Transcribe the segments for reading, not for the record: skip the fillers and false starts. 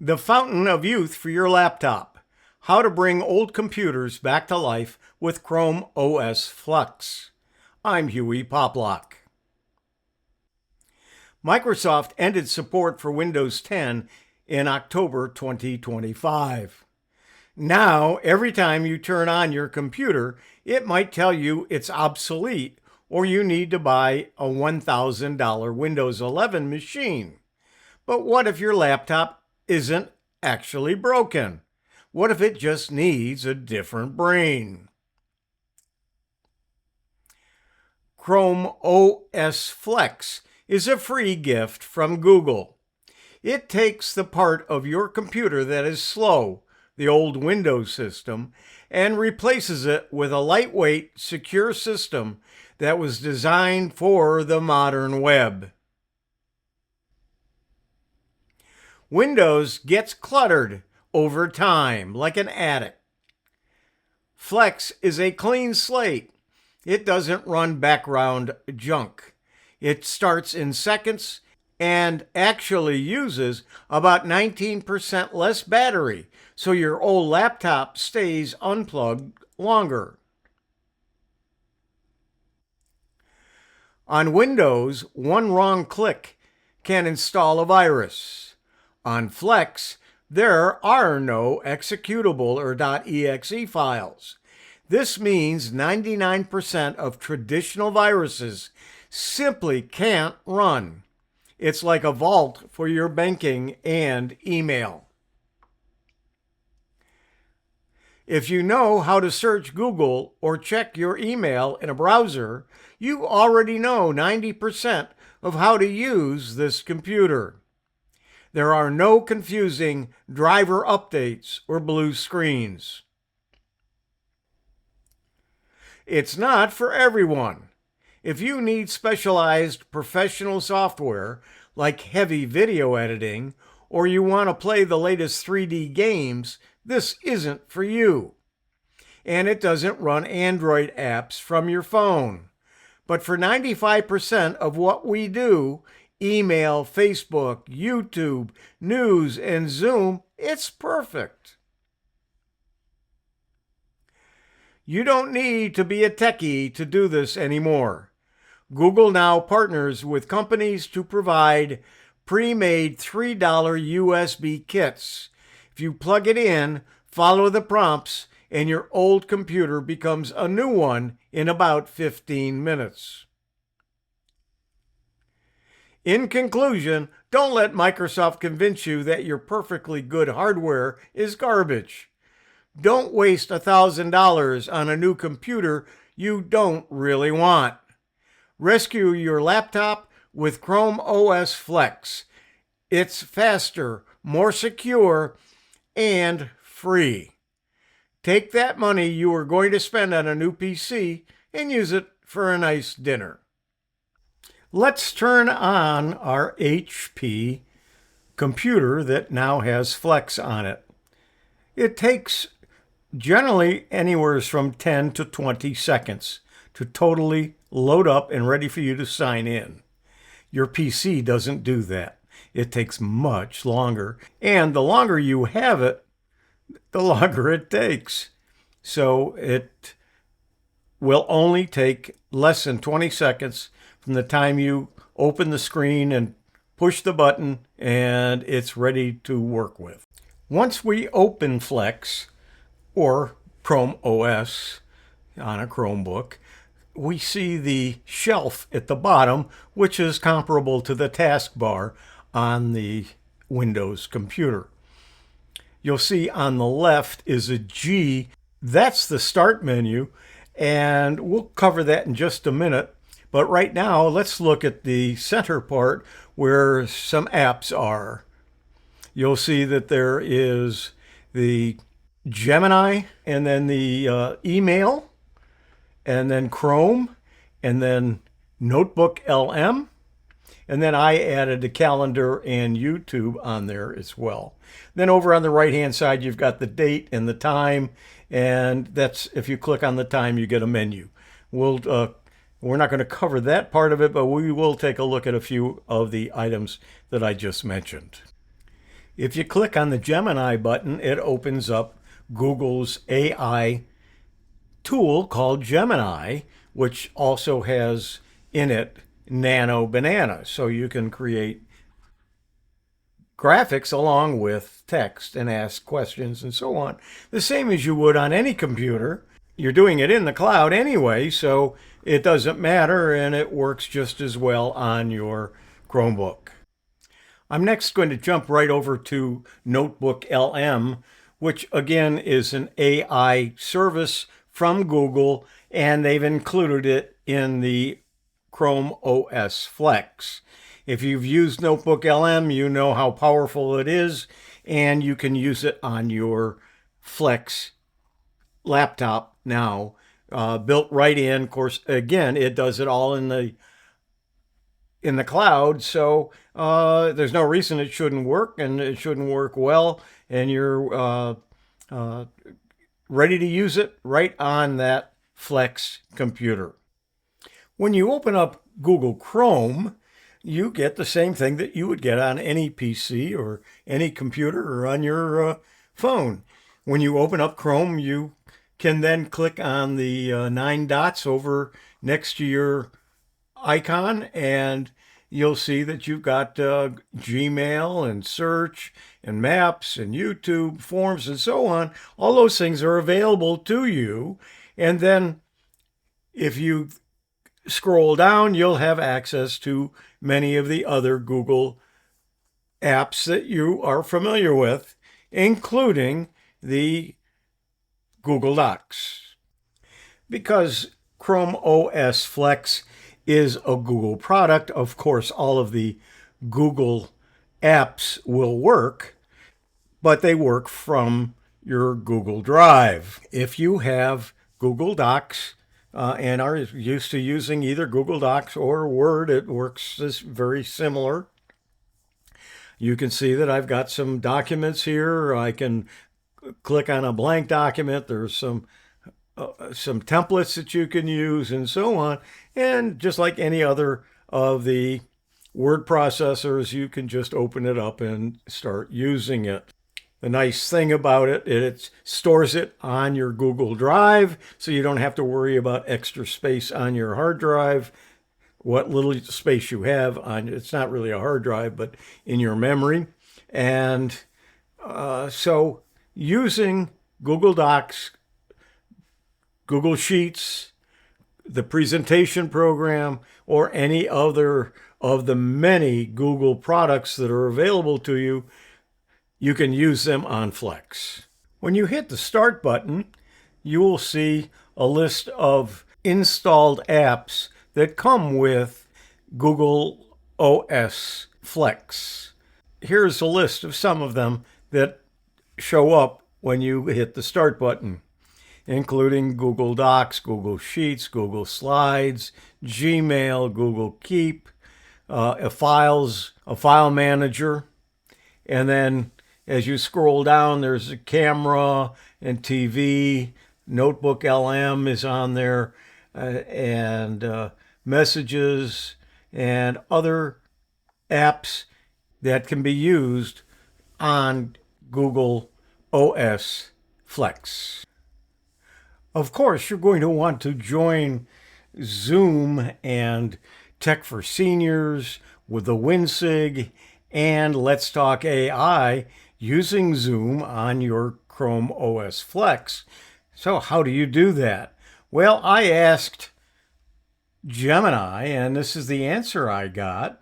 The fountain of youth for your laptop. How to bring old computers back to life with Chrome OS Flex. I'm Hewie Poplock. Microsoft ended support for Windows 10 in October 2025. Now, every time you turn on your computer, it might tell you it's obsolete or you need to buy a $1,000 Windows 11 machine. But what if your laptop isn't actually broken? What if it just needs a different brain? Chrome OS Flex is a free gift from Google. It takes the part of your computer that is slow, the old Windows system, and replaces it with a lightweight, secure system that was designed for the modern web. Windows gets cluttered over time, like an attic. Flex is a clean slate. It doesn't run background junk. It starts in seconds and actually uses about 19% less battery, so your old laptop stays unplugged longer. On Windows, one wrong click can install a virus. On Flex, there are no executable or .exe files. This means 99% of traditional viruses simply can't run. It's like a vault for your banking and email. If you know how to search Google or check your email in a browser, you already know 90% of how to use this computer. There are no confusing driver updates or blue screens. It's not for everyone. If you need specialized professional software like heavy video editing, or you want to play the latest 3D games, this isn't for you. And it doesn't run Android apps from your phone. But for 95% of what we do, email, Facebook, YouTube, news, and Zoom, it's perfect. You don't need to be a techie to do this anymore. Google now partners with companies to provide pre-made $3 USB kits. If you plug it in, follow the prompts, and your old computer becomes a new one in about 15 minutes. In conclusion, don't let Microsoft convince you that your perfectly good hardware is garbage. Don't waste $1,000 on a new computer you don't really want. Rescue your laptop with Chrome OS Flex. It's faster, more secure, and free. Take that money you were going to spend on a new PC and use it for a nice dinner. Let's turn on our HP computer that now has Flex on it. It takes generally anywhere from 10 to 20 seconds to totally load up and ready for you to sign in. Your PC doesn't do that. It takes much longer, and the longer you have it, the longer it takes. So it will only take less than 20 seconds from the time you open the screen and push the button, and it's ready to work with. Once we open Flex or Chrome OS on a Chromebook, we see the shelf at the bottom, which is comparable to the taskbar on the Windows computer. You'll see on the left is a G. That's the start menu, and we'll cover that in just a minute. But right now, let's look at the center part where some apps are. You'll see that there is the Gemini, and then the email, and then Chrome, and then NotebookLM, and then I added the calendar and YouTube on there as well. Then over on the right-hand side, you've got the date and the time, and that's, if you click on the time, you get a menu. We're not going to cover that part of it, but we will take a look at a few of the items that I just mentioned. If you click on the Gemini button, it opens up Google's AI tool called Gemini, which also has in it Nano Banana. So you can create graphics along with text and ask questions and so on, the same as you would on any computer. You're doing it in the cloud anyway, so it doesn't matter, and it works just as well on your Chromebook. I'm next going to jump right over to NotebookLM, which again is an AI service from Google, and they've included it in the Chrome OS Flex. If you've used NotebookLM, you know how powerful it is, and you can use it on your Flex laptop now, built right in. Of course, again, it does it all in the cloud, so there's no reason it shouldn't work, and it shouldn't work well, and you're ready to use it right on that Flex computer. When you open up Google Chrome, you get the same thing that you would get on any PC or any computer or on your phone. When you open up Chrome, you can then click on the 9 dots over next to your icon, and you'll see that you've got Gmail and search and maps and YouTube, forms, and so on. All those things are available to you. And then if you scroll down, you'll have access to many of the other Google apps that you are familiar with, including the Google Docs. Because Chrome OS Flex is a Google product, of course, all of the Google apps will work, but they work from your Google Drive. If you have Google Docs and are used to using either Google Docs or Word, it works very similar. You can see that I've got some documents here. I can click on a blank document. There's some templates that you can use and so on. And just like any other of the word processors, you can just open it up and start using it. The nice thing about it, it stores it on your Google Drive, so you don't have to worry about extra space on your hard drive. What little space you have on, it's not really a hard drive, but in your memory. And so using Google Docs, Google Sheets, the presentation program, or any other of the many Google products that are available to you, you can use them on Flex. When you hit the Start button, you will see a list of installed apps that come with Google OS Flex. Here's a list of some of them that show up when you hit the Start button, including Google Docs, Google Sheets, Google Slides, Gmail, Google Keep, a file manager, and then as you scroll down, there's a camera and TV. NotebookLM is on there, and messages and other apps that can be used on Google OS Flex. Of course, you're going to want to join Zoom and Tech for Seniors with the WinSig and Let's Talk AI using Zoom on your Chrome OS Flex. So how do you do that? Well, I asked Gemini, and this is the answer I got.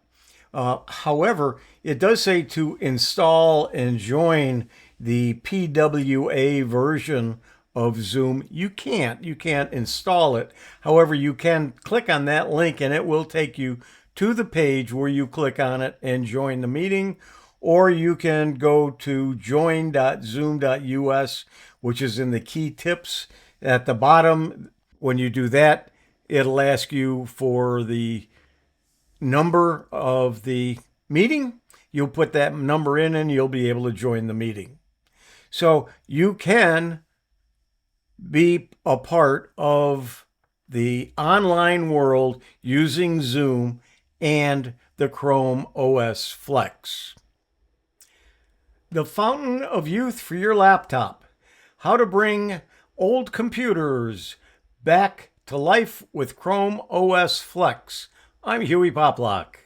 However, it does say to install and join the PWA version of Zoom. You can't install it. However, you can click on that link and it will take you to the page where you click on it and join the meeting, or you can go to join.zoom.us, which is in the key tips at the bottom. When you do that, it'll ask you for the number of the meeting. You'll put that number in and you'll be able to join the meeting. So you can be a part of the online world using Zoom and the Chrome OS Flex. The fountain of youth for your laptop. How to bring old computers back to life with Chrome OS Flex. I'm Hewie Poplock.